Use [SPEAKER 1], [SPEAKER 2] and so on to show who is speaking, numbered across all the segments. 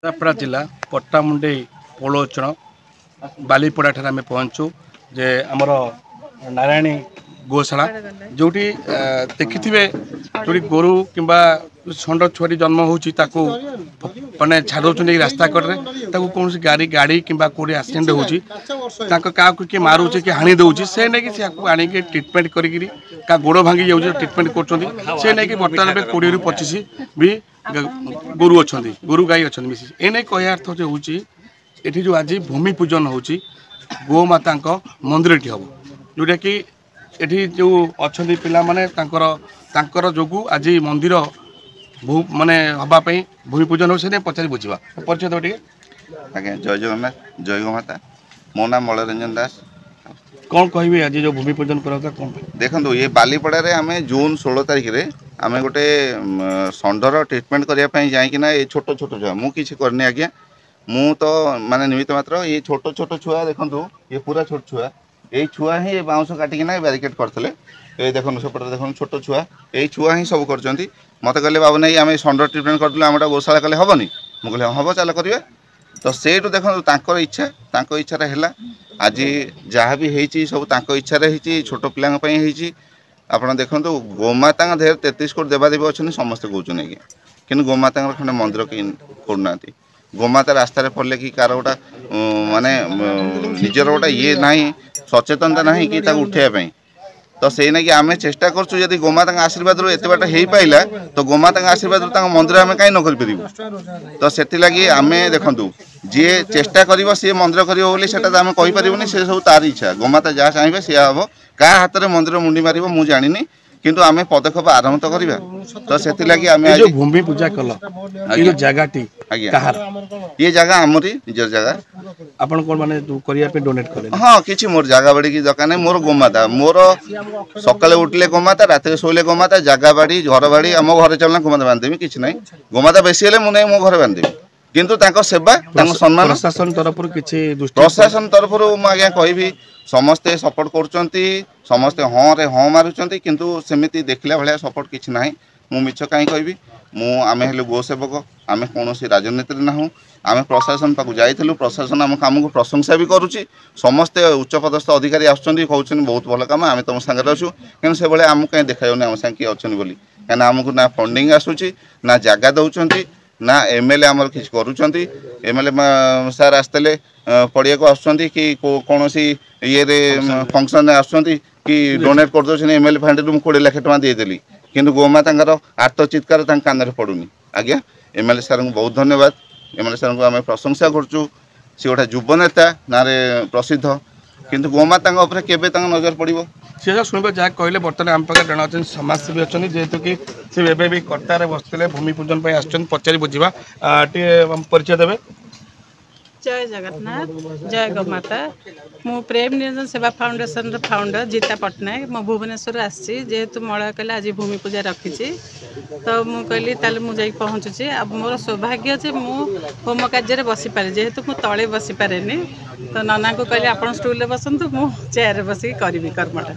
[SPEAKER 1] केन्द्रापड़ा जिला पट्टामुंडई पौलोचन बालीपड़ा ठार आम पहुँचु जे आमर नारायणी गोशाला जोटी देखिथे जो गोरु कि षंड छुआटी जन्म होची माने छाड़ दौरान रास्ता कड़े कौन गाड़ी गाड़ी कि कौटी एक्सीडेंट होची क्या किए मारूचे कि हाणी दौर से नहीं कि आणिक ट्रिटमेंट करी गोड़ भांगी जाऊँ ट्रिटमेंट कर बर्तमान 20 ରୁ 25 भी गोरु अच्छा गोरु गाई अच्छा मिसी एने कह अर्थ जो होती जो आज भूमि पूजन हो गोमाता मंदिर हम जोटा कि एठी जो अच्छा पिला माने तांकर जोगु आज मंदिर माने हवाई भूमि पूजन हो पचारि बुझा परिचय दे
[SPEAKER 2] आज्ञा जय जगन्नाथ जय गोमाता मो नाम मलरंजन दास।
[SPEAKER 1] कौन कहे आज जो भूमि पूजन करा कौन
[SPEAKER 2] देखो ये बालीपड़े आम जून 16 तारिख में आम गोटे षंडर ट्रिटमेंट करने जाइना ये छोट छोट छुआ मुझे करनी आज्ञा मु तो माने निमित्त मात्र ये छोट छोट छुआ देखो ये पूरा छोट छुआ यही छुआ ही बाउंस काटिकिना ब्यारिकेड करते ये देखो सेपटे देखो छोट छुआ यही छुआ ही सब कर मत कहले बाबू नहीं आम षंडर ट्रिटमेंट करते आम गोशाला कले हेनी मुझे हम चल करेंगे तो सेठू देखो इच्छा है आज जहाँ भी होती सब इच्छा छोट पिला आप देखो गोमाता देह 33 कोटी देवादेवी अच्छा समस्ते कहते कि गोमाता खंडे मंदिर कहीं करना गोमाता रास्तार पड़े कि कार गोटा माने निजर गोटा ये ना सचेतनता ना कि उठाई तो से ना कि आम चेष्टा करूँ जब गोमाता आशीर्वाद एत बाट हो पाला तो गोमाता आशीर्वाद मंदिर आम कहीं न कर तो से लगी आम देखु जी चेष्टा कर सी मंदिर करें कहीपर से सब तार इच्छा गोमाता जहाँ चाहिए सी हम क्या हाथ में मंदिर मुंडी मार मुझे जानी किंतु आम पदक्षेप आरंभ तो करवा तो से लगी आम
[SPEAKER 1] भूमि पूजा कल जगह
[SPEAKER 2] ये जगह आमरी निजर जगह
[SPEAKER 1] आपन कौन माने करिया डोनेट करें
[SPEAKER 2] हाँ किसी मोर जगह बाड़ी की दरकार नहीं मोर गोमाता मोर सकाले उठले गोमाता रात शोले गोमाता जगह बाड़ी घर बाड़ी आम घर चलना गोमाता बांधदेवी किसी ना गोमाता बेसी हेल्ले मुझे मो घर बांधदेवी किंतु सेवा सम्मान
[SPEAKER 1] प्रशासन तरफ
[SPEAKER 2] प्रशासन तरफ आज्ञा कहि समस्ते सपोर्ट कर समस्ते हाँ रे हाँ मारुंट किंतु सेमती देखला भाया सपोर्ट किसी ना मु मिछ कहीं कहि आम हेलु गो सेवक आम कौन राजनीति ना आम प्रशासन पाक जाइलु प्रशासन आम कम को प्रशंसा भी करुच्ची समस्ते उच्चपदस्थ अधिकारी आसुँच कहते बहुत भल कम आम तुम सागर अच्छु कि से भाई आमको कहीं देखा जाऊनी आम सागे किए अच्छे बोली कहीं आमको ना फंडिंग आसूँ ना जगह दौरान ना एमएलए आमर किसी करुँच एमएलए सार आसते पड़िया को आसुँच कि कौन सी ये फंक्शन आसुँच कि डोनेट कर दे एमएलए फंड रु 20 लाख टका देदेली किंतु गोमाता आर्त चित्कार कान पड़ूनी आज्ञा एमएलए सार को बहुत धन्यवाद एमएलए सार को आम प्रशंसा करुँ सी गोटे युव नेता ना प्रसिद्ध किंतु गोमाता उपरे केबे नजर पड़ो
[SPEAKER 1] सी शुणवे जहाँ कहले बर्तमान आम पाखे जन अच्छे समाजसेवी अच्छा जेहेतु कि सी एवं भी कट्टार बसते भूमि पूजन पर पचारि बुझा परिचय देवे
[SPEAKER 3] जय जगन्नाथ जय गोमाता मु प्रेम निरंजन सेवा फाउंडेशन फाउंडर जीता पट्टनायक मो भुवनेश्वर आसी जेहेतु मलय कहले आज भूमि पूजा रखी तो मु कहली ताले मु जाई पहुँचुची अब मोर सौभाग्य जे मु होम कार्य बसी पारे जेहेतु मु तले बसी पारेनी तो नना को कहली आपण स्टूल रे बसंतु मु चेयर बसी करी कर्मटा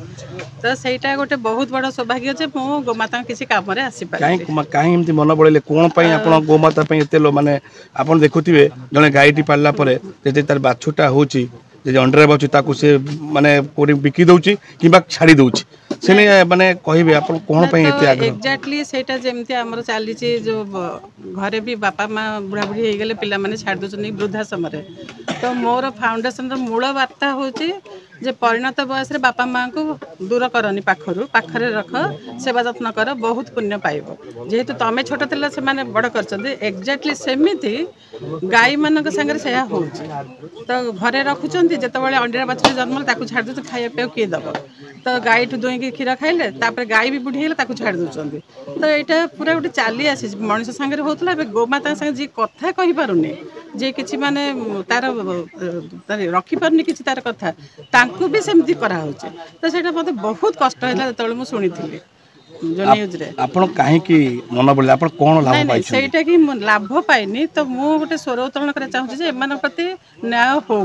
[SPEAKER 3] तो सहीटा गोटे बहुत बड़ सौभाग्य जे मु गोमाता किसी काम रे आसी पारे
[SPEAKER 1] काहे एमती मन बड़े कौन पई आपण गोमाता पई एते लो माने आपण देखुथिबे जने गाईटी पालला परे जे तार बाछुटा होची जे अंडर बाछू ताकू से माने कोरी बिकी दउची किबा छाड़ी दउची सेने माने कहिबे आपण कोन पई एते आग्रह
[SPEAKER 3] एक्जेक्टली सेटा जेमती हमर चाली ची जो घरे भी बापा मां बुढ़ा बुढ़ी हे गेले पिला माने छाड़ दउचनी वृद्धा समय तो मोर फाउंडेशन रो मूल वार्ता होची जे परिणत बयस रे बापा मां को दूर करनी पाखरे रख सेवा जत्न कर बहुत पुण्य पाइब जेहेतु तमें छोट थिला से माने बड़ करछन्ते एक्जेक्टली सेमिति गाई मानक संगे सेया होची तो घरे रखुचंती जेतबेले अंडीरा बाछी जन्म ताकू छाड़ दउ खाइया पे के दब तो गाई ठु दुई के खीर खाइले तापर गाई भी बुढ़ी हेले ताकू छाड़ दउचंती तो एटा पूरा गोटे चाली आसी मनुष्य संगे होतला बे गोमाता संगे जी कथा कहि पारुनी जे किछि माने तार रखी पारुनी किछि तार कथा तांकू भी सेमती करा होचे तो सेटा मते बहुत कष्ट हैला तळे मु सुनिथिली जो न्यूज रे
[SPEAKER 1] आपण काहे की मन बोले आपण कोन लाभ पाइ छै
[SPEAKER 3] सेटा की लाभ पाइनी तो मु गोटे स्वर उत्तोलन करे चाहू जे एमान प्रति न्याय हो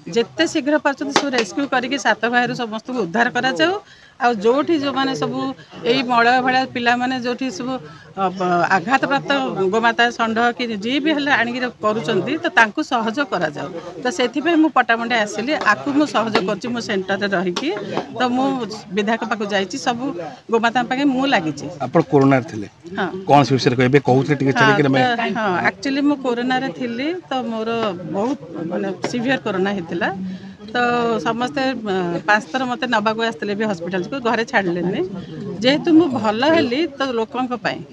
[SPEAKER 3] जेते शीघ्र पाचते सब रेस्क्यू करके 7 भाई समस्त को उद्धार करा जाऊ आ जोठी जो माने सब यही मलय भाया पिला माने जोठी सब आघात प्राप्त गोमाता षंढ कि जी भी हेल्ले आणिक करूँगी तो तांकु सहयोग करा जाओ तो से मु पटामुंडे आसिली आपको मु सहयोग कर मु सेंटर रहीकि तो मु विधायक पाक जाइए सब गोमाता पाखे मु लगी
[SPEAKER 1] कोरोना थिले
[SPEAKER 3] हाँ
[SPEAKER 1] कौन से विषय कहबे कहउथे टिके छाड़ी के मैं
[SPEAKER 3] हाँ एक्चुअली मु कोरोना रे थिली तो मोर बहुत माने सीवियर कोरोना हेतिला तो समस्ते 5 थर मते नबा को आसले भी हॉस्पिटल को घरे छाड़लेनी जेहेतु मु भल हेली तो लोकंक पई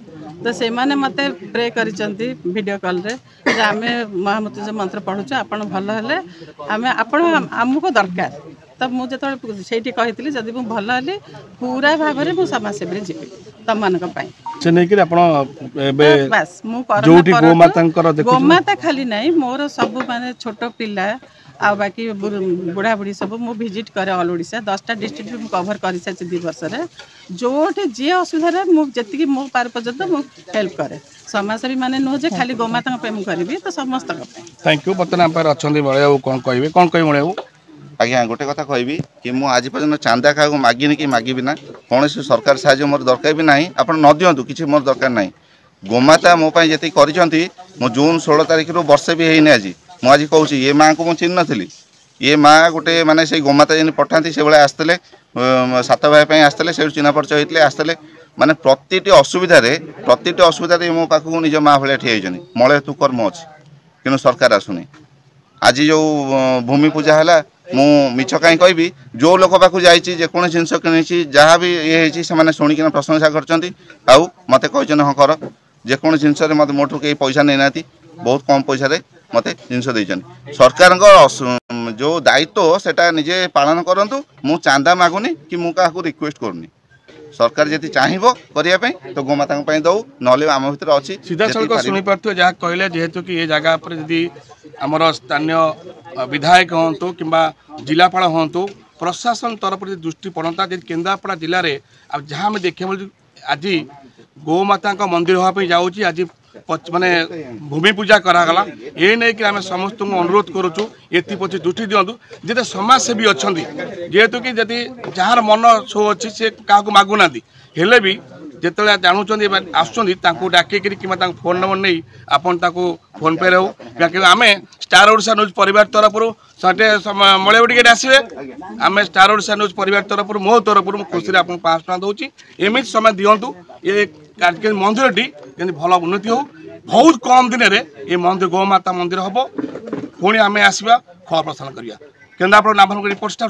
[SPEAKER 3] तो से माने मते प्रे करिसंती वीडियो कॉल रे जे आमे महामृत्युंजय मंत्र पढुछु आपण भल हेले आमे आपण हमको दरकार तब मुझे सेठी कही जदि मुझे भल हेली पूरा भाव में मुझे समाजसेवी जी तुम मान
[SPEAKER 1] से नहीं कि आपण
[SPEAKER 3] बस मु
[SPEAKER 1] जोठी गोमाता
[SPEAKER 3] गोमाता खाली नहीं मोर सब माने छोट पिला आ बाकी बुढ़ा बुढ़ी सब मु विजिट करे ऑल ओडिशा 10टा डिस्ट्रिक्ट मु कवर कर सारी 2 वर्ष रे जोठी जी असुविधा मु जति मो पार पर्यंत मु हेल्प करे समाजसेवी माने नुह जे खाली गोमाता पे मु करबी तो समस्त
[SPEAKER 1] थैंक यू बर्तमान पर अछंदी बळे कोन कहबे कोन कहि बळे
[SPEAKER 2] आज्ञा गोटे कथा कहबी कि मु आज पर्यंत चांदा क्या मागिनी कि मागिबी ना कौन सरकार साहाय्य मोर दरकार भी ना आप न दिंतु कि मोर दरकार ना गोमाता मोपाई जी कर जून 16 तारिख रू वर्षे भी है आज मुझे कहूँ ये माँ को चिन्ह नी ये माँ गोटे माने से गोमाता जी पठाती से भाई आसते 7 भाई आसते से चिन्ह परिचय होते आसते माने प्रति असुविधा मो पाखक निज माँ भाया ठिया मलय तू कर्म अच्छी कि सरकार आसुनी आज जो भूमि पूजा है मु मिछ कहीं कहबी जो लोक पाक जेकोसी जिनस कि जहाँ भी ये से शुणिक प्रशंसा कर मत कहते हाँ कर जेको जिनस मत मोटू कहीं पैसा नहीं बहुत कम पैसा मत जिनस सरकार जो दायित्व सेटा निजे पालन करूँ मु चांदा मागुनी कि मु क्या रिक्वेस्ट करूनी सरकार जी चाहिए करने तो गोमाता दौ ना आम भर अच्छी
[SPEAKER 1] सीधा सड़क शुणी पार्थ जहाँ कहले जेहेतु कि ये जगह पर यदि आमर स्थानीय विधायक हूँ कि जिलापाल हूँ प्रशासन तरफ दृष्टि पड़ता केन्द्रापड़ा जिले में अब जहाँ आम देखा आज गोमाता मंदिर हाँपी जाऊँगी आज माने भूमि पूजा करागला ये नहीं कि आम समस्त अनुरोध करुचु ये पचे दृष्टि दिंतु जिते समाजसेवी अच्छा जेहेतु कि जदि जार मन शो अच्छी से क्या मागुना हेले भी जिते जानूँ आसुँच डाकिक कि फोन नंबर नहीं आपन फोन पे हो आम स्टार ओडिशा न्यूज परिवार तरफ मलय टिकेट आसवे आम स्टार ओडिशा न्यूज परिवार तरफ मो तरफ खुशी आप 500 टका दूसरी एमती समय दिंतु ये मंदिर टी भल उन्नति हो बहुत कम दिन में ये मंदिर गोमाता मंदिर हम पुणी आम आसवा खबर प्रसारण करिया केन्द्रापड़ा नाभन रिपोर्ट।